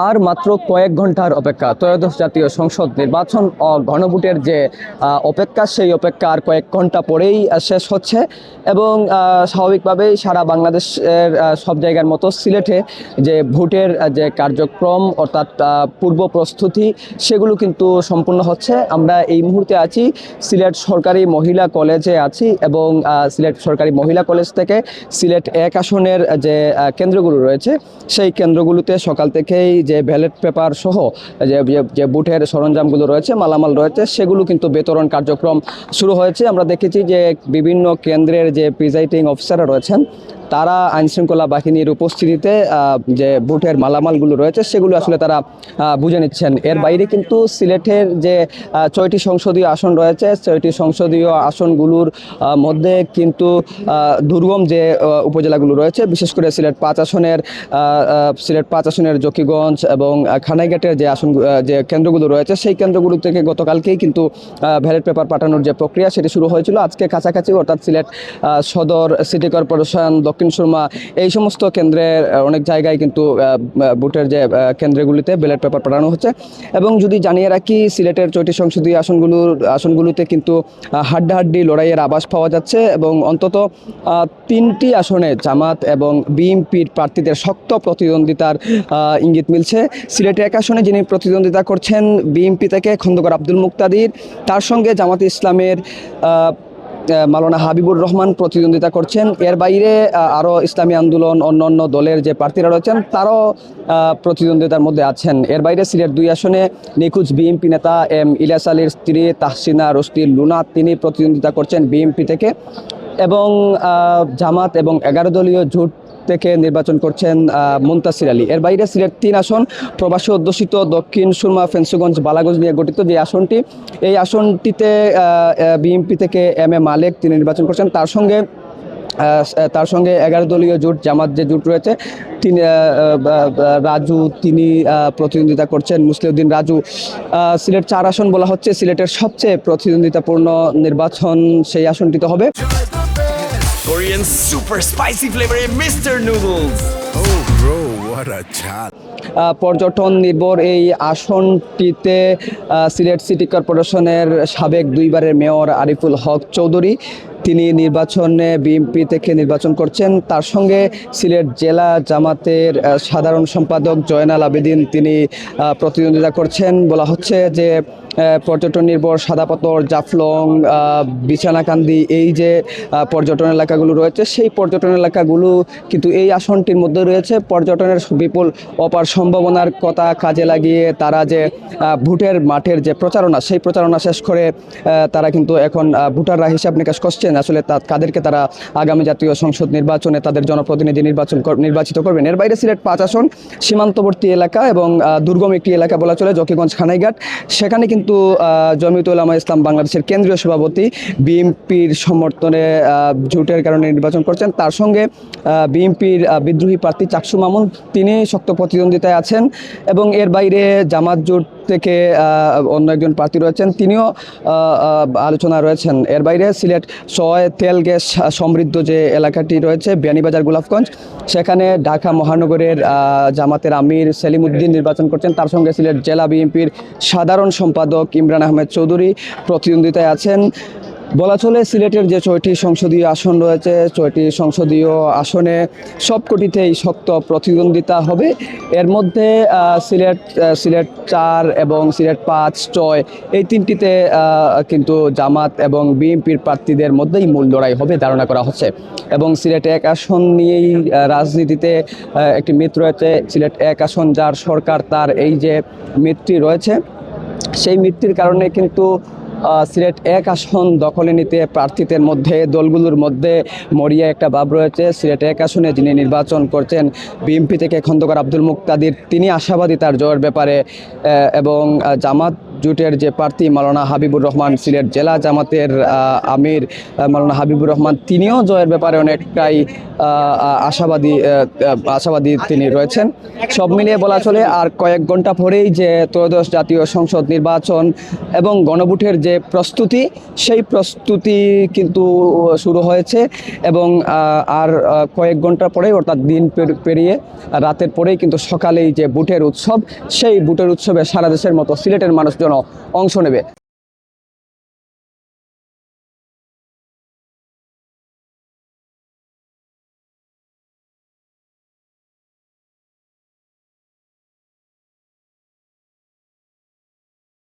আর মাত্র কয়েক ঘন্টার অপেক্ষা ত্রয়োদশ জাতীয় সংসদ নির্বাচন ও গণভোটের যে অপেক্ষা, সেই অপেক্ষা আর কয়েক ঘন্টা পরেই শেষ হচ্ছে। এবং স্বাভাবিকভাবেই সারা বাংলাদেশের সব জায়গার মতো সিলেটে যে ভোটের যে কার্যক্রম অর্থাৎ পূর্ব প্রস্তুতি সেগুলো কিন্তু সম্পূর্ণ হচ্ছে। আমরা এই মুহূর্তে আছি সিলেট সরকারি মহিলা কলেজে আছি এবং সিলেট সরকারি মহিলা কলেজ থেকে সিলেট 1 আসনের যে কেন্দ্রগুলো রয়েছে সেই কেন্দ্রগুলোতে সকাল থেকেই যে ব্যালট পেপার সহ যে ভোটের সরঞ্জামগুলো রয়েছে, মালামাল রয়েছে, সেগুলো কিন্তু বিতরণ কার্যক্রম শুরু হয়েছে। আমরা দেখেছি যে বিভিন্ন কেন্দ্রের যে প্রিজাইডিং অফিসাররা রয়েছেন তারা আইনশৃঙ্খলা বাহিনীর উপস্থিতিতে যে ভোটের মালামালগুলো রয়েছে সেগুলো আসলে তারা বুঝে নিচ্ছেন। এর বাইরে কিন্তু সিলেটের যে 6টি সংসদীয় আসন রয়েছে, 6টি সংসদীয় আসনগুলোর মধ্যে কিন্তু দুর্গম যে উপজেলাগুলো রয়েছে, বিশেষ করে সিলেট 5 আসনের জকিগঞ্জ এবং খানাইঘাটের যে যে কেন্দ্রগুলো রয়েছে সেই কেন্দ্রগুলো থেকে গতকালকেই কিন্তু ব্যালট পেপার পাঠানোর যে প্রক্রিয়া সেটি শুরু হয়েছিল। আজকে কাছাকাছি অর্থাৎ সিলেট সদর, সিটি কর্পোরেশন, দক্ষিণ সুরমা এই সমস্ত কেন্দ্রের অনেক জায়গায় কিন্তু ভোটের যে কেন্দ্রগুলিতে ব্যালট পেপার পাঠানো হচ্ছে। এবং যদি জানিয়ে রাখি, সিলেটের 6টি সংসদীয় আসনগুলোতে কিন্তু হাড্ডাহাড্ডি লড়াইয়ের আভাস পাওয়া যাচ্ছে এবং অন্তত 3টি আসনে জামাত এবং বিএনপির প্রার্থীদের শক্ত প্রতিদ্বন্দ্বিতার ইঙ্গিত মিলছে। সিলেটে 1 আসনে যিনি প্রতিদ্বন্দ্বিতা করছেন বিএনপি থেকে খন্দকার আব্দুল মুক্তাদির, তার সঙ্গে জামাতে ইসলামের মাওলানা হাবিবুর রহমান প্রতিদ্বন্দ্বিতা করছেন। এর বাইরে আরও ইসলামী আন্দোলন অন্যান্য দলের যে প্রার্থীরা রয়েছেন তারাও প্রতিদ্বন্দ্বিতার মধ্যে আছেন। এর বাইরে সিলেট 2 আসনে নিখোঁজ বিএনপি নেতা এম ইলিয়াস আলীর স্ত্রী তাহসিনা রুশদী লুনা, তিনি প্রতিদ্বন্দ্বিতা করছেন বিএনপি থেকে। এবং জামাত এবং 11 দলীয় জোট থেকে নির্বাচন করছেন মুনতাসির আলী। এর বাইরে সিলেট 3 আসন প্রবাসী অধ্যুষিত দক্ষিণ সুরমা, ফেন্সুগঞ্জ, বালাগঞ্জ নিয়ে গঠিত যে আসনটি, এই আসনটিতে বিএনপি থেকে এম এ মালেক তিনি নির্বাচন করছেন। তার সঙ্গে 11 দলীয় জোট জামাত যে জোট রয়েছে তিনি রাজু তিনি প্রতিদ্বন্দ্বিতা করছেন, মুসলিউদ্দিন রাজু। সিলেট 4 আসন বলা হচ্ছে সিলেটের সবচেয়ে প্রতিদ্বন্দ্বিতাপূর্ণ নির্বাচন সেই আসনটিতে হবে। Korean super spicy flavor Mr. Noodles. Oh bro, what a chat. পর্যটন নির্ভর এই আসনটিতে সিলেট সিটি কর্পোরেশনের সাবেক 2বারের মেয়র আরিফুল হক চৌধুরী তিনি নির্বাচনে বিএনপি থেকে নির্বাচন করছেন। তার সঙ্গে সিলেট জেলা জামাতের সাধারণ সম্পাদক জয়নাল আবেদিন তিনি প্রতিদ্বন্দ্বিতা করছেন। বলা হচ্ছে যে পর্যটন নির্ভর সাদাপাথর, জাফলং, বিছানাকান্দি এই যে পর্যটন এলাকাগুলো রয়েছে সেই পর্যটন এলাকাগুলো কিন্তু এই আসনটির মধ্যে রয়েছে। পর্যটনের বিপুল অপার সম্ভাবনার কথা কাজে লাগিয়ে তারা যে ভোটের মাঠের যে প্রচারণা সেই প্রচারণা শেষ করে তারা কিন্তু এখন ভোটাররা হিসাব নিকাশ করছেন আসলে কাদেরকে তারা আগামী জাতীয় সংসদ নির্বাচনে তাদের জনপ্রতিনিধি নির্বাচিত করবেন। এর বাইরে সিলেট 5 আসন সীমান্তবর্তী এলাকা এবং দুর্গম একটি এলাকা বলা চলে, জকিগঞ্জ, খানাইঘাট। সেখানে কিন্তু জমিয়তুল উলামা ইসলাম বাংলাদেশের কেন্দ্রীয় সভাপতি বিএনপির সমর্থনে জোটের কারণে নির্বাচন করছেন। তার সঙ্গে বিএনপির বিদ্রোহী প্রার্থী চাকসু মামুন তিনি শক্ত প্রতিদ্বন্দ্বিতায় আছেন। এবং এর বাইরে জামাত জোট থেকে অন্য একজন প্রার্থী রয়েছেন, তিনিও আলোচনা রয়েছেন। এর বাইরে সিলেট 6 তেল গ্যাস সমৃদ্ধ যে এলাকাটি রয়েছে বিয়ানীবাজার, গোলাপগঞ্জ, সেখানে ঢাকা মহানগরের জামাতের আমির সেলিম উদ্দিন নির্বাচন করছেন। তার সঙ্গে সিলেট জেলা বিএনপির সাধারণ সম্পাদক ইমরান আহমেদ চৌধুরী প্রতিদ্বন্দ্বিতায় আছেন। বলা চলে সিলেটের যে 6টি সংসদীয় আসন রয়েছে 6টি সংসদীয় আসনে সবকটিতেই শক্ত প্রতিদ্বন্দ্বিতা হবে। এর মধ্যে সিলেট 4 এবং সিলেট 5, 6 এই 3টিতে কিন্তু জামাত এবং বিএনপির প্রার্থীদের মধ্যেই মূল লড়াই হবে ধারণা করা হচ্ছে। এবং সিলেট 1 আসন নিয়েই রাজনীতিতে একটি মিথ রয়েছে। সিলেট 1 আসন যার সরকার তার এই যে মিথটি রয়েছে সেই মিথটির কারণে কিন্তু সিলেট 1 আসন দখলে নিতে প্রার্থীদের মধ্যে দলগুলোর মধ্যে মরিয়া একটা ভাব রয়েছে। সিলেট 1 আসনে যিনি নির্বাচন করছেন বিএনপি থেকে খন্দকার আব্দুল মুক্তাদির, তিনি আশাবাদী তার জয়ের ব্যাপারে। এবং জামাত জোটের যে প্রার্থী মাওলানা হাবিবুর রহমান, সিলেট জেলা জামাতের আমির মাওলানা হাবিবুর রহমান, তিনিও জয়ের ব্যাপারে অনেকটাই আশাবাদী তিনি রয়েছেন। সব মিলিয়ে বলা চলে আর কয়েক ঘন্টা পরেই যে ত্রয়োদশ জাতীয় সংসদ নির্বাচন এবং গণভোটের যে প্রস্তুতি, সেই প্রস্তুতি কিন্তু শুরু হয়েছে এবং আর কয়েক ঘন্টা পরেই, অর্থাৎ দিন পেরিয়ে রাতের পরেই কিন্তু সকালেই যে ভোটের উৎসব, সেই ভোটের উৎসবে সারা দেশের মতো সিলেটের মানুষজন অংশ নেবে।